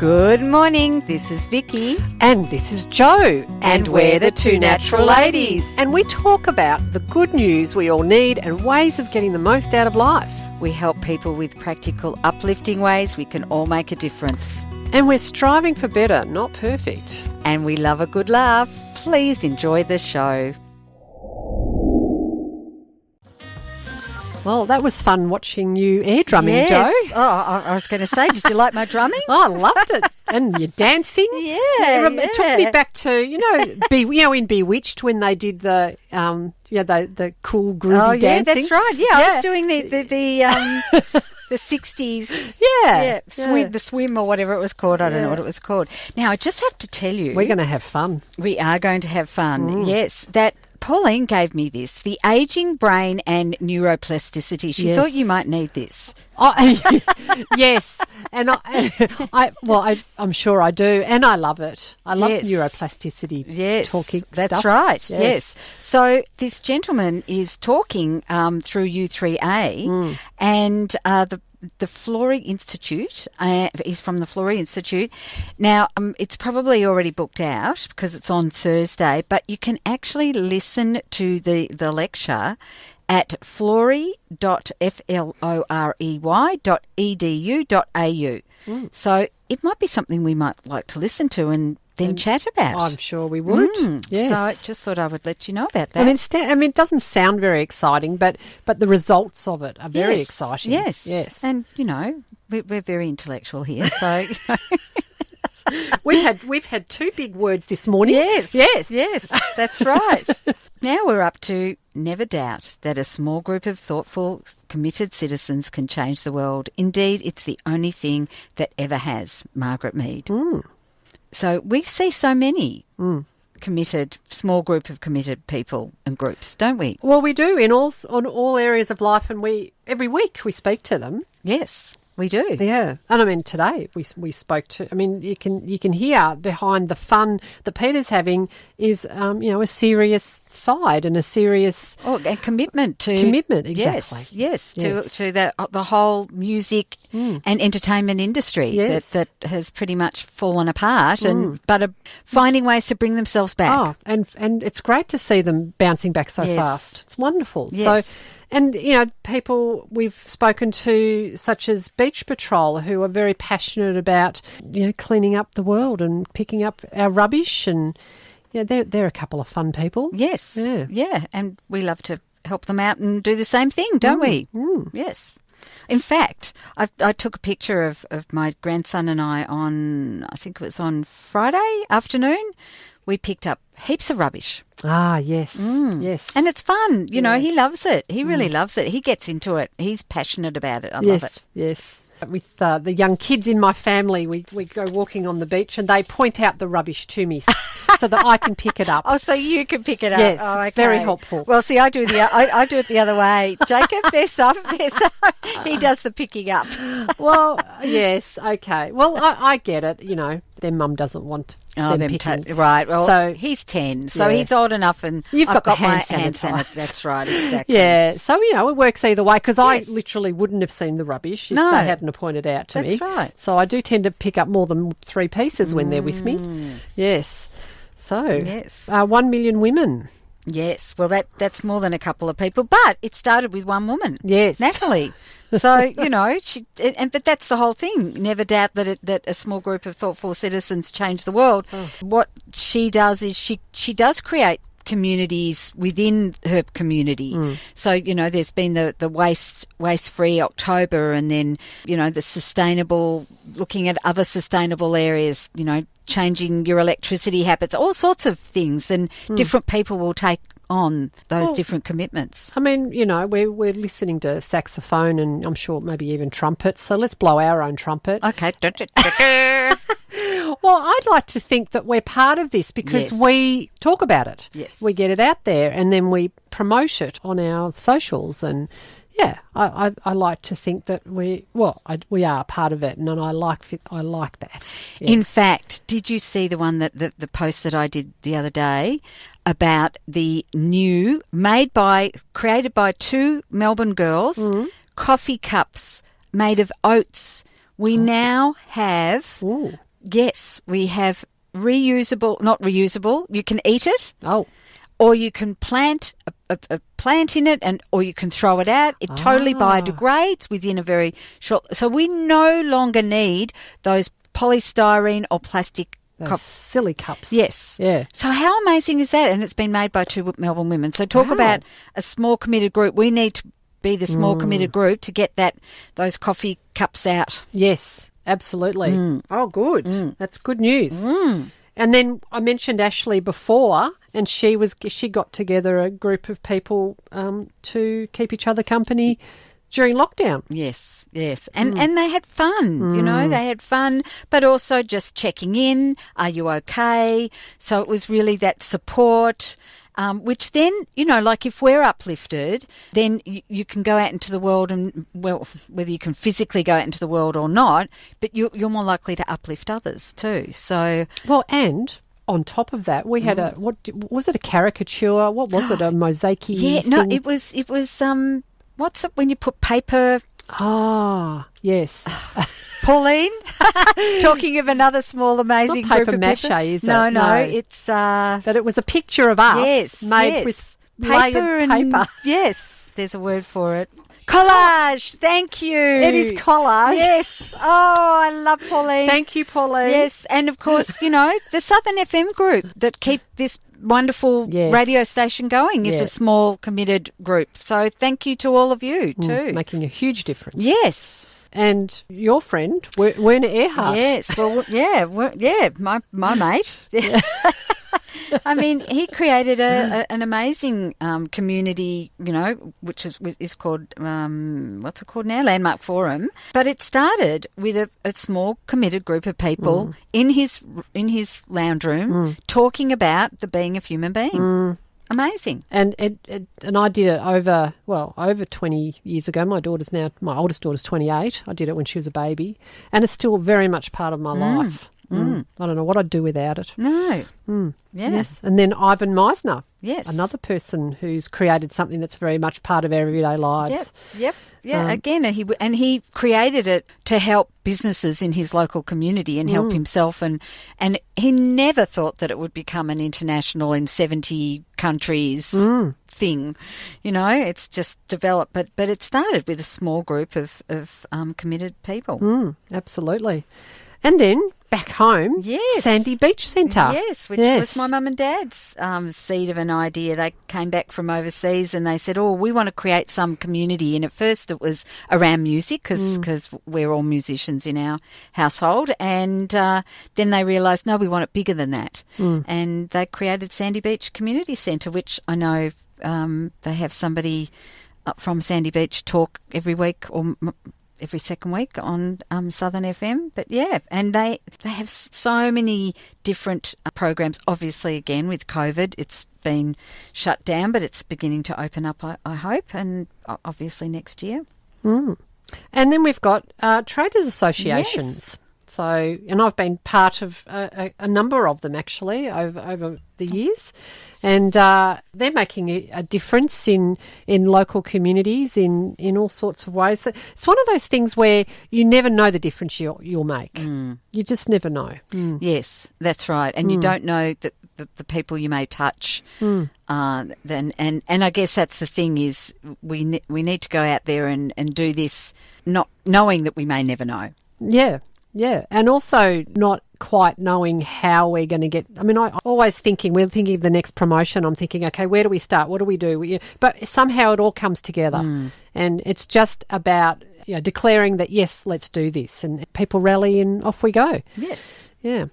Good morning, this is Vicki. And this is Jo. And we're the two natural ladies. And we talk about the good news we all need and ways of getting the most out of life. We help people with practical, uplifting ways we can all make a difference. And we're striving for better, not perfect. And we love a good laugh. Please enjoy the show. Well, that was fun watching you air drumming, Yes. Jo. Oh, I was going to say, did you like my drumming? Oh, I loved it. And your dancing. Yeah, It took me back to, in Bewitched when they did the cool groovy dancing. Yeah, that's right. Yeah, I was doing the 60s. Yeah. The swim or whatever it was called. I don't know what it was called. Now, I just have to tell you. We're going to have fun. We are going to have fun. Yes, that Pauline gave me this, the Aging Brain and Neuroplasticity. She thought you might need this. Yes, and I'm sure I do, and I love it. I love neuroplasticity. Yes, talking. That's stuff. right. Yes. So this gentleman is talking through U3A, and the Florey Institute. He's from the Florey Institute. Now, it's probably already booked out because it's on Thursday, but you can actually listen to the lecture at florey.edu.au. So it might be something we might like to listen to and then chat about. I'm sure we would. Yes. So I just thought I would let you know about that. I mean, it doesn't sound very exciting, but the results of it are very exciting. Yes. And, we're very intellectual here, so... We've had two big words this morning. Yes, that's right. Now we're up to never doubt that a small group of thoughtful, committed citizens can change the world. Indeed, it's the only thing that ever has, Margaret Mead. So we see so many committed, small group of committed people and groups, don't we? Well, we do on all areas of life, and every week we speak to them. Yes. We do. Yeah. And I mean, today we spoke to, I mean, you can hear behind the fun that Peter's having is, a serious side and a serious... and commitment to... Commitment, exactly. Yes. To the whole music and entertainment industry that has pretty much fallen apart but are finding ways to bring themselves back. Oh, and it's great to see them bouncing back so fast. It's wonderful. Yes. So... And, people we've spoken to, such as Beach Patrol, who are very passionate about, cleaning up the world and picking up our rubbish. And, they're a couple of fun people. Yes. Yeah. And we love to help them out and do the same thing, don't we? Yes. In fact, I took a picture of my grandson and I I think it was on Friday afternoon. We picked up heaps of rubbish. Ah, yes, yes. And it's fun. He loves it. He really loves it. He gets into it. He's passionate about it. I love it. Yes. With the young kids in my family, we go walking on the beach and they point out the rubbish to me so that I can pick it up. Oh, so you can pick it up. Yes, okay. It's very helpful. Well, see, I do it the other way. Jacob, there's some. He does the picking up. Well, yes, okay. Well, I get it, their mum doesn't want them picking. Right, well, so, he's 10, so he's old enough and I've got my hand sanitizer. That's right, exactly. Yeah, so, it works either way because I literally wouldn't have seen the rubbish if they hadn't pointed out to me. That's right. So I do tend to pick up more than 3 pieces when they're with me. Yes. So, 1 million women. Yes, well, that's more than a couple of people, but it started with one woman. Yes. Natalie. So, but that's the whole thing. Never doubt that a small group of thoughtful citizens change the world. Oh. What she does is she does create communities within her community. So, there's been the waste-free October and then, the sustainable, looking at other sustainable areas, changing your electricity habits, all sorts of things, and different people will take on those different commitments. I mean, we're listening to saxophone and I'm sure maybe even trumpet, so let's blow our own trumpet. Okay. Well, I'd like to think that we're part of this because we talk about it. Yes. We get it out there and then we promote it on our socials and I like to think that we are part of it, and I like that. Yeah. In fact, did you see the one that the post that I did the other day about the new created by 2 Melbourne girls coffee cups made of oats? We now have Yes, we have not reusable, you can eat it. Oh. Or you can plant a plant in it, or you can throw it out. It totally biodegrades within a very short... So we no longer need those polystyrene or plastic silly cups. Yes. Yeah. So how amazing is that? And it's been made by 2 Melbourne women. So talk about a small committed group. We need to be the small committed group to get those coffee cups out. Yes, absolutely. Oh, good. That's good news. And then I mentioned Ashley before, and she got together a group of people to keep each other company during lockdown. Yes. And they had fun, they had fun, but also just checking in. Are you okay? So it was really that support, which then, like if we're uplifted, then you can go out into the world and, well, whether you can physically go out into the world or not, but you're more likely to uplift others too. So... Well, and... On top of that, we had what was it? A caricature? What was it? A mosaic-y thing? No, it was. What's it when you put paper? Ah, yes. Pauline, talking of another small amazing Not paper group of mache, people. is it? No, it's that it was a picture of us made with paper and paper. Yes, there's a word for it. Collage. Thank you. It is collage. Yes. Oh, I love Pauline. Thank you, Pauline. Yes, and of course, the Southern FM group that keep this wonderful radio station going is a small committed group. So thank you to all of you too. Making a huge difference. Yes. And your friend, Werner Earhart. Yes, my mate. I mean, he created an amazing community, which is called, what's it called now? Landmark Forum. But it started with a small committed group of people in his lounge room talking about the being of human being. Amazing. And I did it over 20 years ago. My oldest daughter's 28. I did it when she was a baby. And it's still very much part of my life. I don't know what I'd do without it. No. Yeah. Yes. And then Ivan Meisner. Yes. Another person who's created something that's very much part of our everyday lives. Yep. Yeah. Again, he created it to help businesses in his local community and help himself. And he never thought that it would become an international in 70 countries thing. It's just developed. But it started with a small group of committed people. Absolutely. And then back home, Sandy Beach Centre. Yes, which was my mum and dad's seed of an idea. They came back from overseas and they said, we want to create some community. And at first it was around music because we're all musicians in our household. And then they realised, no, we want it bigger than that. And they created Sandy Beach Community Centre, which I know they have somebody from Sandy Beach talk every week or every second week on Southern FM. But and they have so many different programs. Obviously, again, with COVID, it's been shut down, but it's beginning to open up, I hope, and obviously next year. And then we've got traders associations. Yes. So, and I've been part of a number of them actually over the years, and they're making a difference in local communities in all sorts of ways. It's one of those things where you never know the difference you'll make. You just never know. Yes, that's right, and you don't know the people you may touch. And I guess that's the thing is we need to go out there and do this, not knowing that we may never know. Yeah, and also not quite knowing how we're going to get... I mean, we're thinking of the next promotion. I'm thinking, okay, where do we start? What do we do? But somehow it all comes together. And it's just about declaring that, yes, let's do this. And people rally and off we go. Yes. Yeah.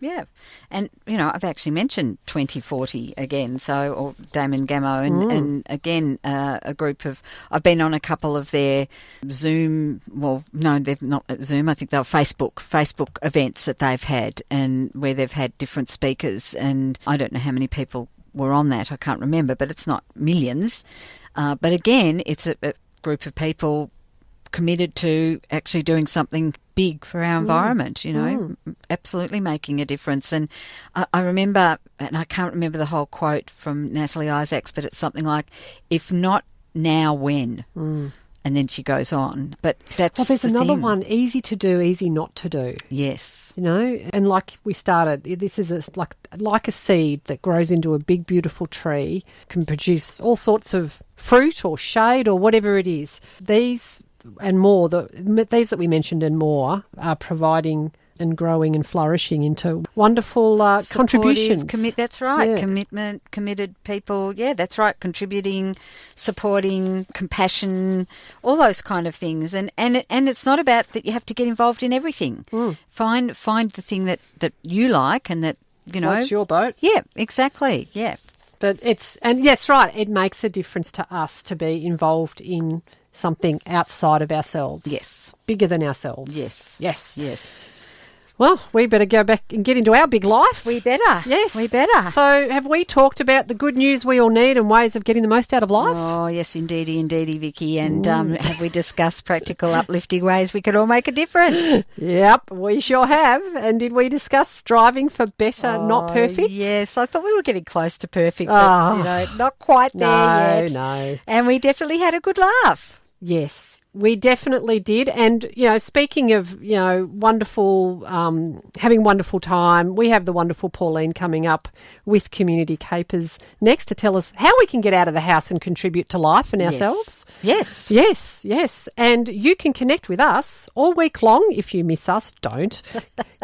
And, I've actually mentioned 2040 again, or Damon Gamo, and again, a group of... I've been on a couple of their Zoom... Well, no, they're not at Zoom. I think they're Facebook events that they've had, and where they've had different speakers, and I don't know how many people were on that. I can't remember, but it's not millions. But again, it's a group of people committed to actually doing something big for our environment, absolutely making a difference. And I remember, and I can't remember the whole quote from Natalie Isaacs, but it's something like, if not now, when? And then she goes on. But that's Well, there's another thing. one, easy to do, easy not to do. Yes. You know, and like we started, this is like a seed that grows into a big, beautiful tree, can produce all sorts of fruit or shade or whatever it is. These and more, these that we mentioned and more, are providing and growing and flourishing into wonderful contributions. That's right. Yeah. Committed people. Yeah, that's right. Contributing, supporting, compassion, all those kind of things. And it's not about that you have to get involved in everything. Find the thing that you like and that, you know. Floats your boat. Yeah, exactly. Yeah. But yes, right. It makes a difference to us to be involved in something outside of ourselves. Yes. Bigger than ourselves. Yes. Yes. Yes. Well, we better go back and get into our big life. We better. Yes. We better. So have we talked about the good news we all need and ways of getting the most out of life? Oh, yes, indeedy, Vicky. And have we discussed practical, uplifting ways we could all make a difference? Yep, we sure have. And did we discuss striving for better, not perfect? Yes, I thought we were getting close to perfect, but, you know, not quite there yet. No. And we definitely had a good laugh. Yes. We definitely did. And, you know, speaking of, you know, wonderful, having wonderful time, we have the wonderful Pauline coming up with Community Capers next to tell us how we can get out of the house and contribute to life and ourselves. Yes. Yes, yes. And you can connect with us all week long. If you miss us, don't.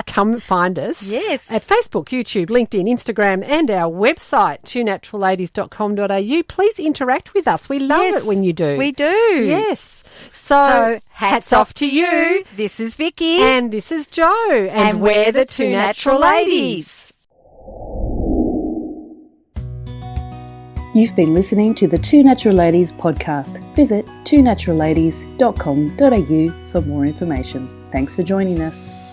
Come find us. Yes. At Facebook, YouTube, LinkedIn, Instagram and our website, twonaturalladies.com.au. Please interact with us. We love it when you do. We do. Yes. So hats off to you. This is Vicki. And this is Jo. And we're the Two Natural Ladies. You've been listening to the Two Natural Ladies podcast. Visit twonaturalladies.com.au for more information. Thanks for joining us.